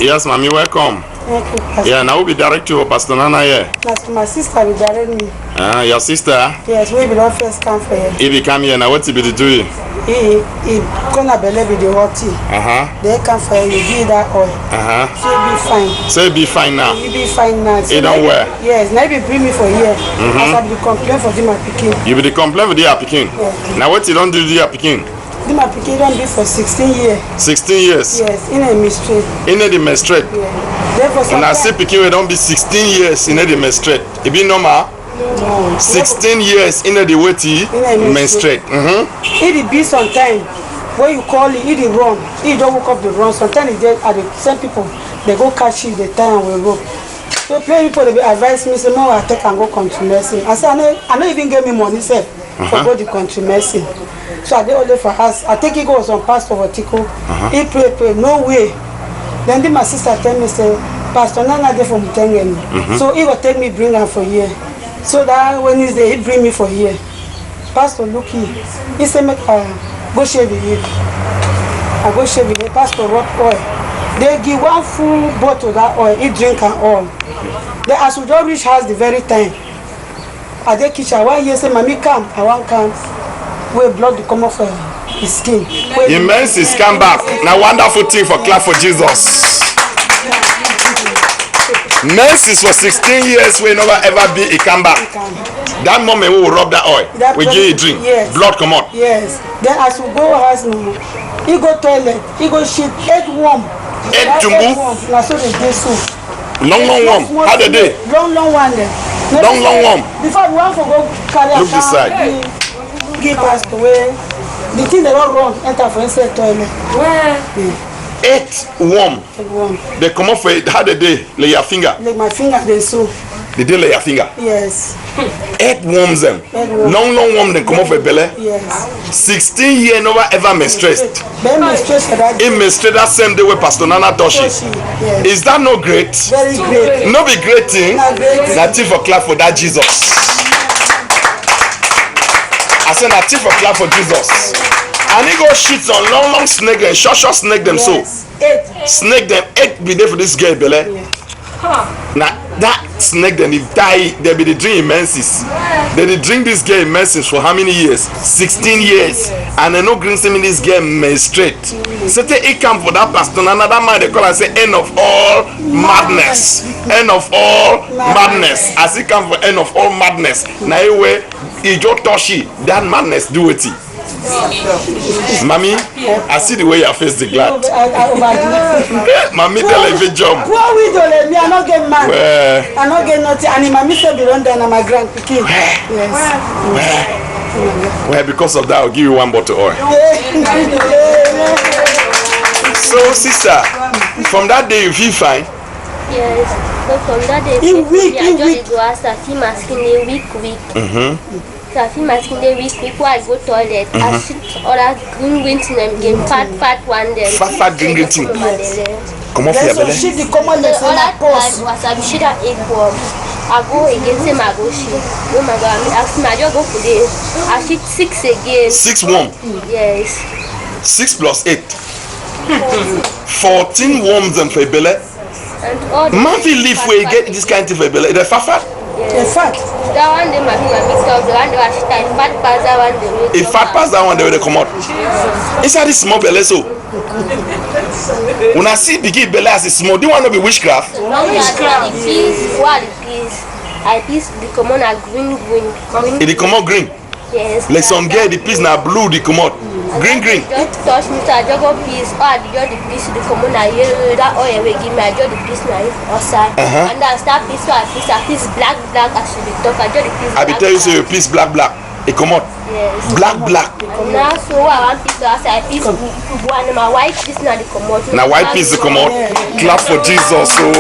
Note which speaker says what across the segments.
Speaker 1: Yes, mommy, welcome.
Speaker 2: Thank you, Pastor.
Speaker 1: Yeah, now we'll be direct to Pastor Nana here.
Speaker 2: Pastor, my sister will direct me.
Speaker 1: Your sister?
Speaker 2: Yes, we will first come for her.
Speaker 1: If you come here, now what you be doing?
Speaker 2: He gonna believe with the hot tea. They come for her, you give that oil. So you be fine.
Speaker 1: So you be fine now?
Speaker 2: You be fine now. So
Speaker 1: you don't wear?
Speaker 2: Yes, now you bring me for here. As I be complain for my pikin.
Speaker 1: You be the complain with your pikin?
Speaker 2: Yeah.
Speaker 1: Now what you don't do to your pikin?
Speaker 2: My pikin don't be for 16 years.
Speaker 1: 16 years?
Speaker 2: Yes, in a menstruate.
Speaker 1: In a menstruate?
Speaker 2: Yeah. Therefore,
Speaker 1: when I see pikin we don't be 16 years in a menstruate. It be normal?
Speaker 2: No.
Speaker 1: 16 years in a waiting menstruate.
Speaker 2: It be sometime when you call it, it run. It don't wake up the run. Sometimes it just the same people they go catch you the time and will rope. So play people they advise me say no I take and go country nursing. I say I know even give me money say for go the country nursing. So I did only for us. I think he goes on Pastor Vertical. He pray, no way. Then my sister tell me say Pastor Nana dey from Mutengeni. So he will take me bring her for here. So that Wednesday he bring me for here. Pastor look here. He say make go shave it. I go shave it. Pastor rub oil. They give one full bottle of that oil. He drink and all. Then as we don't reach house the very time. I dey kitchen. One year say mommy come. I want come. Where blood to come off his skin.
Speaker 1: Immense is come back. Now wonderful thing for clap for Jesus. Menses for 16 years will never ever be a come back. That moment we will rub that oil. We give you a drink.
Speaker 2: Yes.
Speaker 1: Blood come out.
Speaker 2: Yes. Then as we go house now, he go toilet, he go shit 8 worm.
Speaker 1: 8 jumbo.
Speaker 2: Now so they do so.
Speaker 1: Long worm. How they dey?
Speaker 2: Long one then.
Speaker 1: Long worm.
Speaker 2: Before we want to go carry a
Speaker 1: look this side.
Speaker 2: Give us away. The thing they don't run enter for inside toilet.
Speaker 3: Where?
Speaker 1: 8 worm. They come off for how they dey? Lay your finger.
Speaker 2: Like my finger they so.
Speaker 1: They dey lay your finger.
Speaker 2: Yes.
Speaker 1: 8 worms them. Long worm they come off for belly.
Speaker 2: Yes.
Speaker 1: 16 years never ever menstruated.
Speaker 2: Then menstruate for that.
Speaker 1: He menstruated that same day with Pastor Nana Toshi.
Speaker 2: Yes.
Speaker 1: Is that no great?
Speaker 2: Very great.
Speaker 1: No be great thing. That for clap for that Jesus. I said that for clap for Jesus. And he go shit on long snake and short snake them
Speaker 2: Yes.
Speaker 1: so.
Speaker 2: 8.
Speaker 1: Snake them 8 be there for this girl belly. Now that snake then if die they be the drink immenses. They drink this girl immenses for how many years? 16 years. And they no green seeing this girl menstruate. So they come for that pastor another man they call and say end of all madness. End of all madness. As he come for end of all madness. Now anyway he just touch it. That madness do it. Mommy, I see the way your face is glad. Mommy, tell a big jump.
Speaker 2: Poor widow, me, I not get mad.
Speaker 1: Where?
Speaker 2: I not get nothing. And mommy said be run down and my grand pikin. Yes.
Speaker 1: Well, because of that, I'll give you 1 bottle of oil. So, sister, from that day you feel fine?
Speaker 3: Yes. So from that day, I just go ask him asking a week. So I feel my skin dey weak before I go toilet. I shoot other green to them again, fat one then.
Speaker 1: Fat green thing. Come off your belly.
Speaker 2: Shit the common
Speaker 3: The
Speaker 2: lesson na
Speaker 3: other
Speaker 2: pause.
Speaker 3: time was I shoot at 8 worm. I go again, say my go shit. Oh my God, I ask my just go for this. I shoot 6 again.
Speaker 1: 6 worm.
Speaker 3: Yes.
Speaker 1: 6 plus 8. 14 worms and for belly.
Speaker 3: And all the
Speaker 1: Man feel leaf where you get this kind of thing for belly. The fat.
Speaker 2: In fact,
Speaker 3: that one day my mix up the one day I shoot fat pass that one day.
Speaker 1: If fat pass that one, they will come out. Inside this small belly so. When I see big belly as a small, do you want to be witchcraft?
Speaker 3: No, the piece, what the piece? I piece the common are green.
Speaker 1: It come out green.
Speaker 3: Yes.
Speaker 1: Like some girl, the piece now blue, they come out. Green.
Speaker 3: Just touch me, so I just go piece. Oh, I just the piece, the common are yellow. That oil will give me. I just the piece now outside. And I start piece, so I piece black. I should be top. I just the piece.
Speaker 1: I be tell you say your piece black. It come out.
Speaker 3: Yes.
Speaker 1: Black.
Speaker 3: And now so I want piece to outside. I piece one and my white piece now the come out.
Speaker 1: Now white piece to come out. Clap for Jesus. Oh,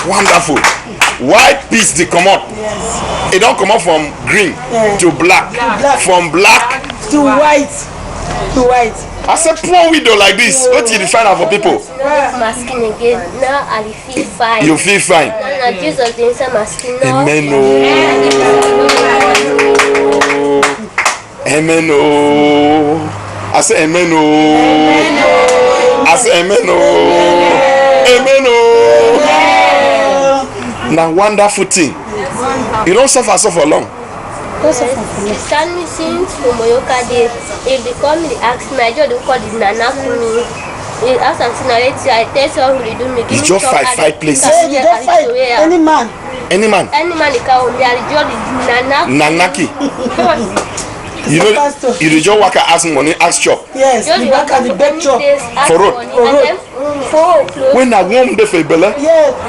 Speaker 1: wonderful. White piece they come out. It don't come out from green to black. From black
Speaker 2: to white.
Speaker 1: I said poor widow like this. What you define out for people?
Speaker 3: My skin again. Now I feel fine.
Speaker 1: You feel fine.
Speaker 3: Now Jesus inside my skin now.
Speaker 1: Amen. Amen. I say amen. As amen. Oh. Amen. Oh. Now wonderful thing. You don't suffer long.
Speaker 3: Stanley since from Moyoka Day. If they call me, they ask me, I just don't call it Nana for me. They ask something, I tell you, they do me.
Speaker 1: It's just five places.
Speaker 2: Any man.
Speaker 1: Any man.
Speaker 3: Any man, they call me, I just Nana.
Speaker 1: Nanaki. You know, you just work at asking money, ask shop.
Speaker 2: Yes, you work at the bed shop.
Speaker 1: For road. When I warm the for Bella,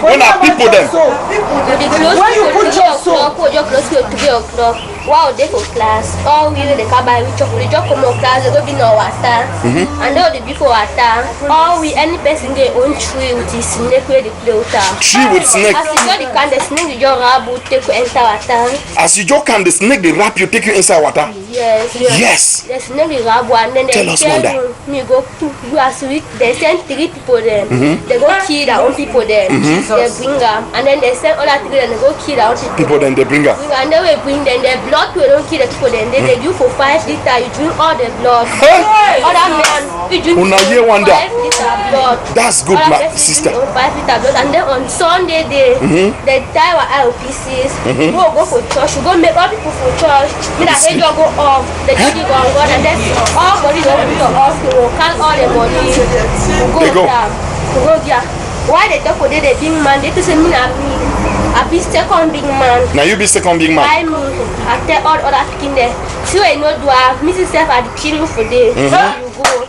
Speaker 1: when I people them.
Speaker 3: When you put your soap, your close to 3 o'clock. Wow, they for class. All we the car by which chocolate just come out class, they go be no water. And all the before water. All we any person get own tree with his snake where the water.
Speaker 1: Tree with snake.
Speaker 3: As you just can the snake you just wrap you take you enter water.
Speaker 1: As you just can the snake they wrap you take you inside water.
Speaker 3: Yes.
Speaker 1: Yes.
Speaker 3: The snake they wrap and then they tell me go you as we they send 3 people there. They go kill their own people there. They bring them and then they send other 3 and they go kill their own
Speaker 1: people. Then they bring her.
Speaker 3: And then we bring them the blood we don't kill the people then they do for 5 liters you drink all the blood. Other men you drink 5 liter blood.
Speaker 1: That's good, my sister.
Speaker 3: 5 liter blood and then on Sunday they tie our eye pieces. We go for church. We go make all people for church. Me that head go off. The children go on God and then all money go to the hospital. Count all the money. We go down. We go there. Why they talk with the big man? They say me na me. I be second big man.
Speaker 1: Now you be second big man.
Speaker 3: I mean, I tell all other picking there. So I know do I miss yourself at the killing for day. You go.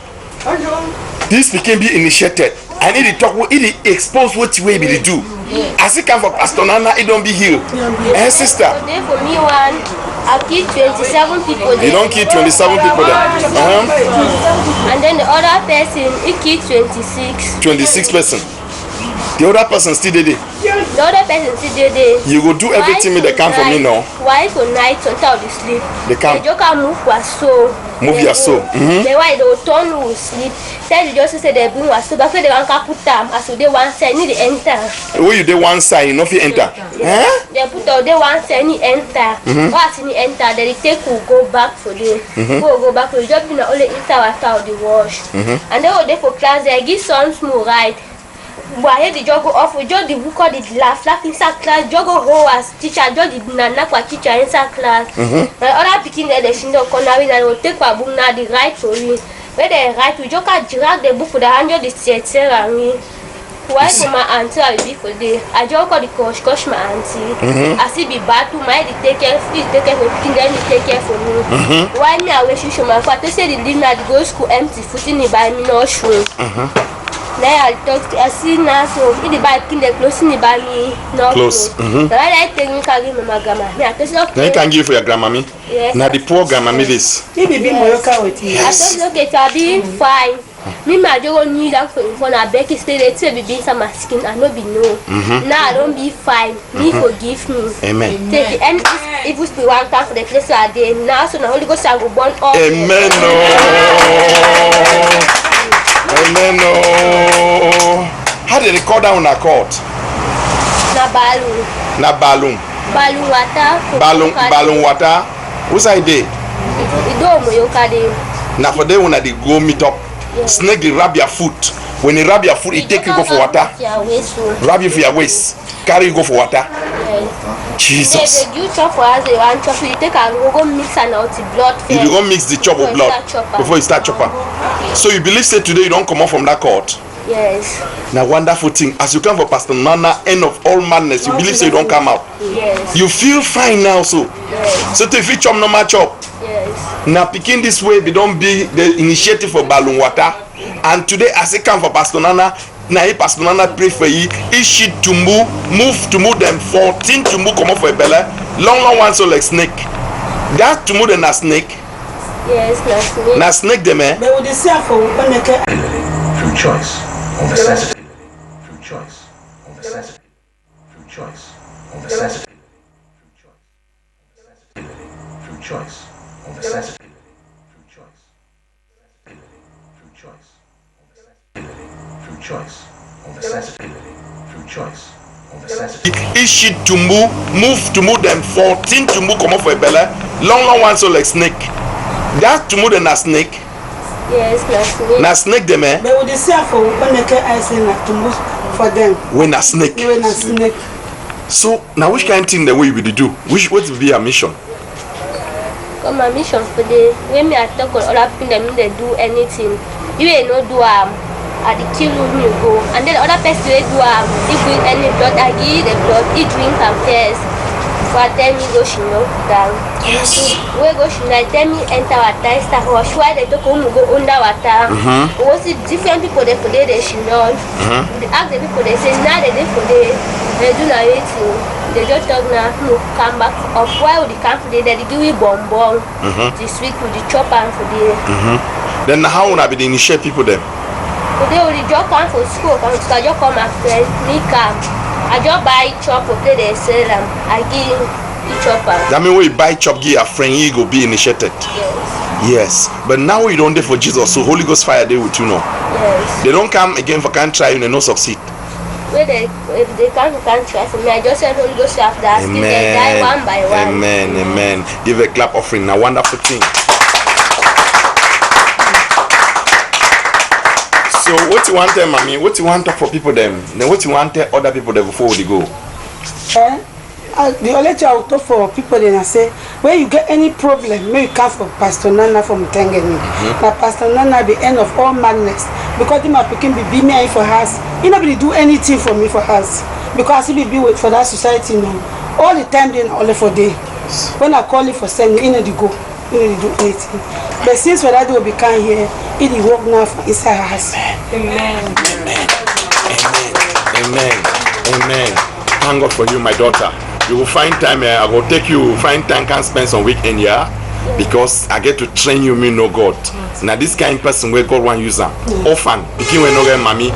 Speaker 1: This became be initiated. I need to talk. It expose what way be do. As it come for Pastor Nana, it don't be healed. Eh, sister.
Speaker 3: Today for me one, I kill 27 people there.
Speaker 1: You don't kill 27 people there.
Speaker 3: And then the other person, he killed 26.
Speaker 1: 26 person. The other person still did it.
Speaker 3: The other person still there.
Speaker 1: You will do everything they can for me now.
Speaker 3: Why for night until they sleep?
Speaker 1: They can.
Speaker 3: The joker move was so.
Speaker 1: Move your soul.
Speaker 3: The why they will turn will sleep. Tell you just say they bring was so. But they want to put them as they want say need to enter.
Speaker 1: Where you dey one side, you no fit enter.
Speaker 3: They put out they want say need enter. What need enter? Then they take will go back for them. Go back for the job. You know only enter after the wash. And they will dey for class. They give some small right. But I hear the jog off, we just the book or the laugh inside class, jog go as teacher, just the nana kwa teacher inside class. The other picking there, the shindo corner and will take a book now the right for me. Where they write, we just drag the book for the 100 the and me. Why for my auntie I will be for day. I just call the coach my auntie. I see be bad to my take care for picking them, take care for me. Why me I wish you show my father say the dinner go school empty footing by me no shoe. Now I talk to I see now so if the buy pin the clothes in the buy me no clothes. So I take me can give my grandma. Me I tell you okay.
Speaker 1: Now you can give for your grandma me.
Speaker 3: Yes.
Speaker 1: Now the poor grandma me this.
Speaker 2: He be Moyoka with you.
Speaker 3: I tell you okay, I be fine. Me my just need that for na Becky stay there to be some skin I no be no. Now I don't be fine. Me forgive me.
Speaker 1: Amen.
Speaker 3: Take and if we speak one time for the place I dey now so na Holy Ghost I go burn all.
Speaker 1: Amen. Amen. How did they call down on a court?
Speaker 3: Na balloon.
Speaker 1: Na balloon.
Speaker 3: Balloon water.
Speaker 1: Balloon water. Who's I dey?
Speaker 3: It do Moyoka dey.
Speaker 1: Now for them when they go meet up, snake they rub your foot. When they rub your foot, it take you go for water. Rub you for your waist. Carry you go for water. Jesus.
Speaker 3: You chop for us, you want chop. You take and go mix and out the blood.
Speaker 1: You go mix the chop of blood before you start chopper. So you believe say today you don't come out from that court?
Speaker 3: Yes.
Speaker 1: Now wonderful thing. As you come for Pastor Nana, end of all madness, you believe say you don't come out.
Speaker 3: Yes.
Speaker 1: You feel fine now, so.
Speaker 3: Yes.
Speaker 1: So if you chop no match up.
Speaker 3: Yes.
Speaker 1: Now picking this way, they don't be the initiative for balloon water. And today as I come for Pastor Nana, now Pastor Nana pray for you. He should to move them 14 to move come up for a belly. Long one so like snake. That to move them a snake.
Speaker 3: Yes, na snake.
Speaker 1: Na snake them eh.
Speaker 2: But with the self for
Speaker 4: through choice or necessity. Through choice or necessity. Through choice or necessity. Through choice or necessity. Through choice. Through choice. Through choice or necessity. Through choice or necessity.
Speaker 1: He should to move them 14 to move come up for a belly. Long one so like snake. That to move them a snake.
Speaker 3: Yes, na snake.
Speaker 1: Na snake them eh?
Speaker 2: But with the sea for when they can ice in like to move for them.
Speaker 1: When na snake.
Speaker 2: When na snake.
Speaker 1: So now which kind of thing the way we do? What will be our mission?
Speaker 3: Come my mission for the when me I talk with other people them they do anything. You ain't no do at the kill me go. And then other person they do if we any blood I give the blood, he drink and first. Before I tell me go she know down.
Speaker 1: Yes.
Speaker 3: We go she like tell me enter water start wash why they talk go under water. Was it different people they for they she know. They ask the people they say now they for they do not waiting. They just talk now no come back of why would they come for they give we bomb this week with the chopper and for the
Speaker 1: Then how would I be the initiate people then?
Speaker 3: today we just come for school come so I just come my friend me come I just buy chopper play they sell them I give the chopper.
Speaker 1: That mean when you buy chop give a friend you go be initiated.
Speaker 3: Yes.
Speaker 1: Yes. But now you don't there for Jesus, so Holy Ghost fire there with you now.
Speaker 3: Yes.
Speaker 1: They don't come again for can't try you and no succeed.
Speaker 3: Where they if they can't try for me I just said Holy Ghost after asking they die one by one.
Speaker 1: Amen. Amen. Give a clap offering. A wonderful thing. So what you want tell mommy? What you want talk for people them? Then what you want tell other people them before they go?
Speaker 2: The only thing I will talk for people then I say when you get any problem, maybe you come for Pastor Nana from Tengeni. Now Pastor Nana the end of all madness because he my picking be me for us. He nobody do anything for me for us because he be with for that society now. All the time then only for day. When I call you for sending, he need to go. He need to do anything. But since for that will be kind here, he will work now for inside her house.
Speaker 1: Amen. Amen. Amen. Thank God for you, my daughter. You will find time. I will take you. Find time. Can spend some weekend here because I get to train you. Me know God. Now this kind of person where God want user often begin when no get mommy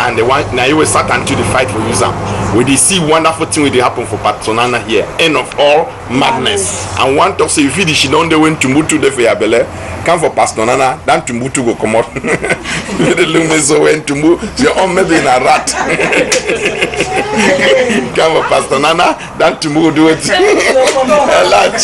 Speaker 1: and the one now you will start until the fight for user. We dey see wonderful thing will happen for Pastor Nana here. End of all madness. And one talk say if you she don't when Tumbutu dey for your belly, come for Pastor Nana, then Tumbutu go come out. The lume so when Tumbu, you all maybe in a rat. Come for Pastor Nana, then Tumbu do it. A lot.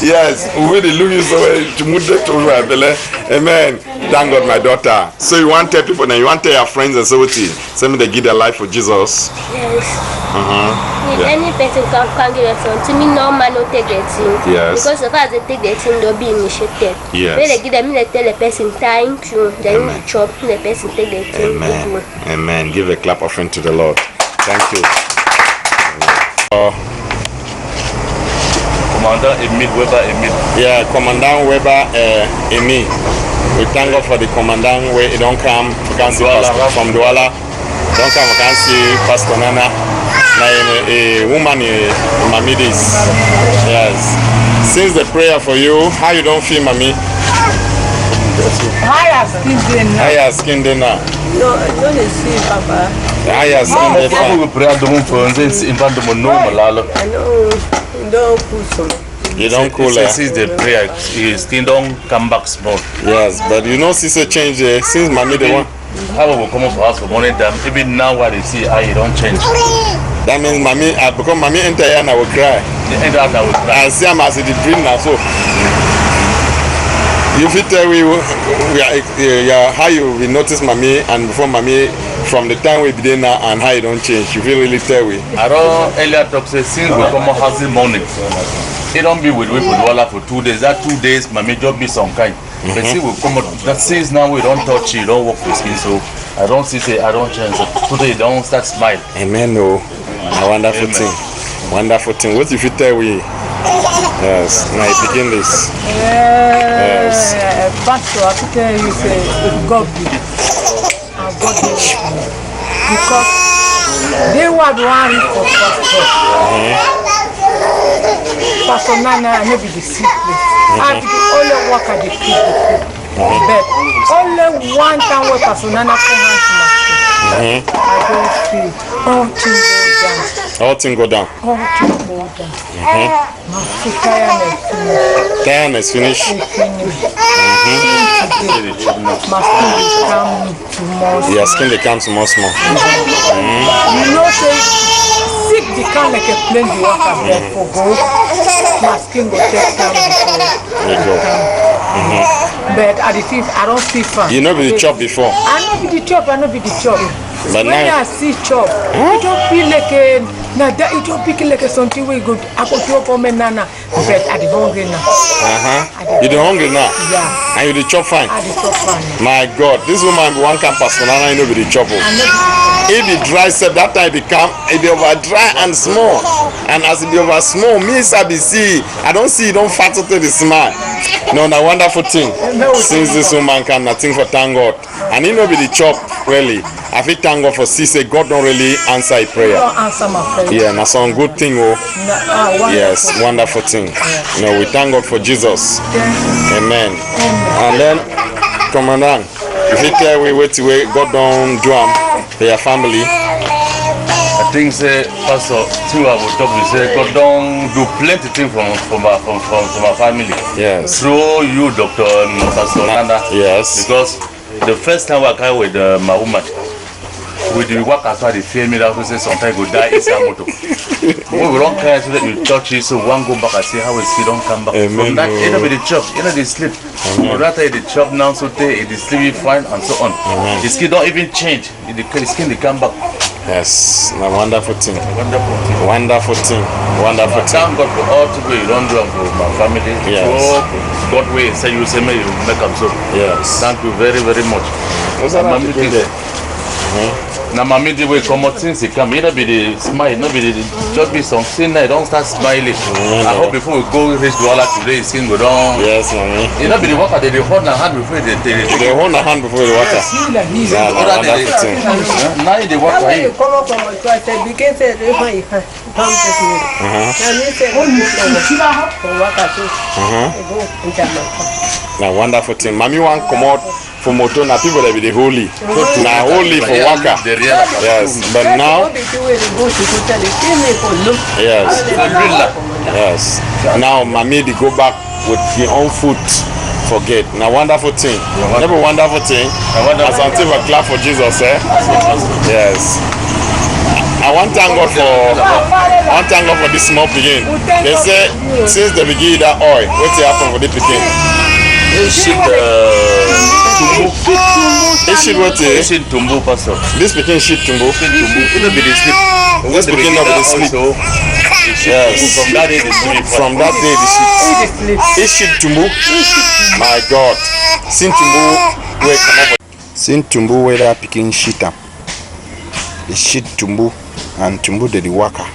Speaker 1: Yes, we the look so Tumbu to your belly. Amen. Thank God, my daughter. So you want to tell people, then you want to tell your friends and so what? Send me they give their life for Jesus.
Speaker 3: Yes. If any person can give a phone to me, no man will take that thing.
Speaker 1: Yes.
Speaker 3: Because if I take that thing, they'll be initiated.
Speaker 1: Yes.
Speaker 3: When they give them, they tell the person thank you. Then you chop, the person take that thing.
Speaker 1: Amen. Amen. Give a clap offering to the Lord. Thank you.
Speaker 5: Commandant Emile Weber Emile.
Speaker 1: Yeah, Commandant Weber Emile. We thank God for the commandant where he don't come. We can see Pastor from Douala. Don't come. We can see Pastor Nana. A woman in Mamidis. Yes. Since the prayer for you, how you don't feel, Mami?
Speaker 6: Higher skin dinner.
Speaker 1: Higher skin dinner.
Speaker 6: No, don't see, Papa.
Speaker 1: Higher skin dinner.
Speaker 5: Papa will pray at the room for us in front of the normal.
Speaker 6: I know. Don't put some.
Speaker 1: You don't cool it.
Speaker 5: Since the prayer, his skin don't come back small.
Speaker 1: Yes, but you know, since a change, since Mami the one.
Speaker 5: How will come up for us for money time? Even now, what they see, I don't change.
Speaker 1: That means Mami, because Mami enter here and I will cry.
Speaker 5: The end of that, I will cry.
Speaker 1: I see him as the dream now. So you fit tell we are how you will notice Mami and before Mami from the time we begin now and how you don't change. You feel really tell we.
Speaker 5: I don't earlier talk say since we come up housing morning. He don't be with Walla for 2 days. That 2 days, Mami just be some kind. But see, we come out. That since now we don't touch you, don't work with skin. So I don't see say I don't change. So today don't start smile.
Speaker 1: Amen. No, a wonderful thing. Wonderful thing. What if you tell we? Yes. Now you begin this. Yes.
Speaker 6: Pastor, I can tell you say if God be and God be with you. Because they were the one for Pastor. Pastor Nana, I know be the secret. I be the only work at the people. But only one time where Pastor Nana come hand to my feet. I don't feel all things go down.
Speaker 1: All things go down.
Speaker 6: All things go down. My feet
Speaker 1: Tiredness finish.
Speaker 6: My skin will come to more.
Speaker 1: Your skin they come to more small.
Speaker 6: You know, say sick the kind like a plane the walk up there for go. My skin will take time before.
Speaker 1: There you go.
Speaker 6: But at the things I don't see fun.
Speaker 1: You know be the chop before.
Speaker 6: I know be the chop, I know be the chop.
Speaker 1: But
Speaker 6: When
Speaker 1: now-
Speaker 6: I see chop, it don't feel like a now that it don't feel like a something we good. I go to for me nana, but I the hungry now.
Speaker 1: You the hungry now?
Speaker 6: Yeah,
Speaker 1: And you the chop fine?
Speaker 6: I the chop fun.
Speaker 1: My God, this woman be one kind Pastor Nana, you know be the chop.
Speaker 6: I know
Speaker 1: If it dry self, that time it become it be over dry and small. And as it be over small, me sabi see, I don't see it don't fat to the smile. No, na wonderful thing. Since this woman can nothing for thank God. And he know be the chop really. I feel thank God for see say God don't really answer a prayer.
Speaker 6: don't answer my prayer.
Speaker 1: Yeah, na some good thing oh.
Speaker 6: Wonderful.
Speaker 1: Yes, wonderful thing. You know, we thank God for Jesus. Amen. And then, Commandant, if you tell we wait till God don't do am for your family.
Speaker 5: I think say Pastor, two I will talk we say God don't do plenty things from our family.
Speaker 1: Yes.
Speaker 5: Through you, Dr. Pastor Nanda.
Speaker 1: Yes.
Speaker 5: Because the first time I came with my woman, with the work as well, they fear me that we say sometimes go die inside motor. When we don't care so that you touch it, so one go back and see how it still don't come back.
Speaker 1: Amen.
Speaker 5: From that, you know, they chop, you know, they sleep. From that time, they chop now, so they sleep fine and so on. The skin don't even change. The skin, they come back.
Speaker 1: Yes, na wonderful thing.
Speaker 5: Wonderful thing.
Speaker 1: Wonderful thing. Wonderful thing.
Speaker 5: Thank God for all the way you don't do it for my family.
Speaker 1: Yes.
Speaker 5: So God way say you say me you make them so.
Speaker 1: Yes.
Speaker 5: Thank you very very much.
Speaker 1: Those are not people there.
Speaker 5: Now my midi way come out since he come. You know be the smile, not be the just be something that don't start smiling. I hope before we go reach the water today, skin go down.
Speaker 1: Yes, mommy.
Speaker 5: You know be the water they hold their hand before they
Speaker 1: They hold the hand before the water. Yeah, na wonderful thing.
Speaker 5: now the water here.
Speaker 6: Come up from my side, say, begin to say, come take me. And he said, oh, you for what I do.
Speaker 1: Na wonderful thing. Mommy want come out for motor na people that be the holy. Na holy for waka.
Speaker 5: The real.
Speaker 1: Yes, but now yes. Yes. Now mommy they go back with your own foot. Forget. Now wonderful thing. Never wonderful thing. As until we clap for Jesus, eh? Yes. I want to thank God for this small begin. They say since they begin that oil, what will happen for the begin?
Speaker 5: Shit tumbo pastor.
Speaker 1: This begin shit tumbo.
Speaker 5: It will be the sleep.
Speaker 1: This begin not be the sleep. Yes.
Speaker 5: From that day the sleep.
Speaker 1: From that day the shit. It shit tumbo. My God. Sin tumbo where come up. Sin tumbo where that picking shit am. The shit tumbo and tumbo the waka.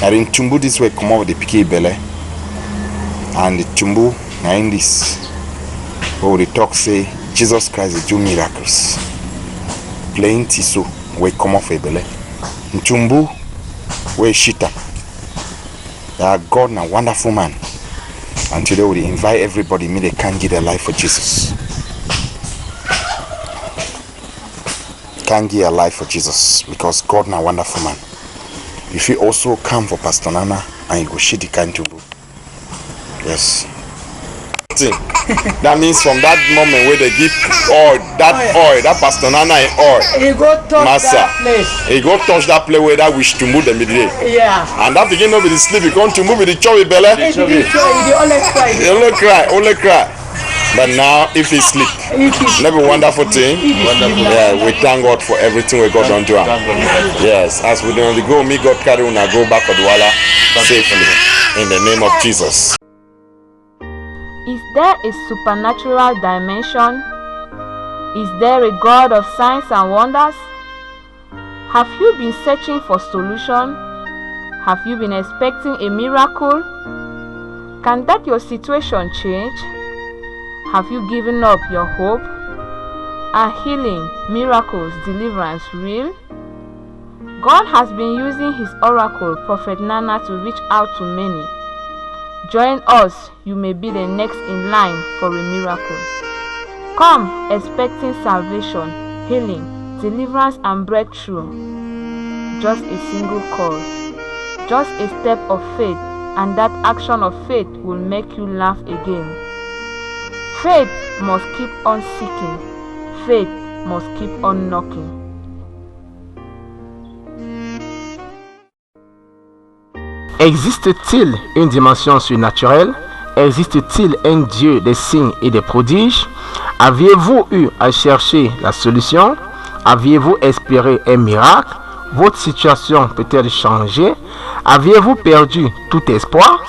Speaker 1: And in tumbo this way come over the picky belly. And the tumbo na in this. Where they talk say Jesus Christ is do miracles. Plenty so where come off a belly. In tumbo where shit am. God na wonderful man. And today we invite everybody me they can give their life for Jesus. Can give a life for Jesus because God na wonderful man. If you also come for Pastor Nana and you go shit the kind to yes. That means from that moment where they give oil, that Pastor Nana oil,
Speaker 6: He go touch
Speaker 1: Massa.
Speaker 6: that place.
Speaker 1: he go touch that place where that wish to move them immediately.
Speaker 6: Yeah.
Speaker 1: And that begin to be the sleep, he come to move with the chubby belly.
Speaker 6: He always cry.
Speaker 1: He only cry. But now if he sleep, that be wonderful thing. Yeah, we thank God for everything we got done to him. Yes, as we don't go, me God carry una go back to the wala safely in the name of Jesus.
Speaker 7: Is there a supernatural dimension? Is there a God of signs and wonders? Have you been searching for solution? Have you been expecting a miracle? Can that your situation change? Have you given up your hope? Are healing, miracles, deliverance real? God has been using his oracle, Prophet Nana, to reach out to many. Join us, you may be the next in line for a miracle. Come expecting salvation, healing, deliverance and breakthrough. Just a single call, just a step of faith, and that action of faith will make you laugh again. Faith must keep on seeking. Faith must keep on knocking.
Speaker 8: Existe-t-il une dimension surnaturelle? existe-t-il un Dieu des signes et des prodiges? Aviez-vous eu à chercher la solution? Aviez-vous espéré un miracle? Votre situation peut-elle changer? Aviez-vous perdu tout espoir?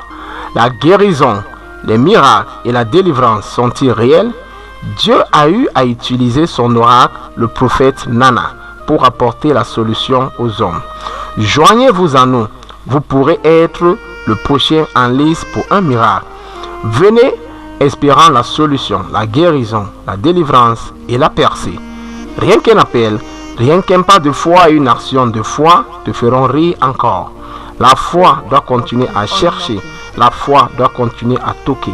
Speaker 8: La guérison, les miracles et la délivrance sont-ils réels? Dieu a eu à utiliser son oracle, le prophète Nana, pour apporter la solution aux hommes. Joignez-vous à nous, vous pourrez être le prochain en lice pour un miracle. Venez espérant la solution, la guérison, la délivrance et la percée. Rien qu'un appel, rien qu'un pas de foi et une action de foi te feront rire encore. La foi doit continuer à chercher, la foi doit continuer à toquer.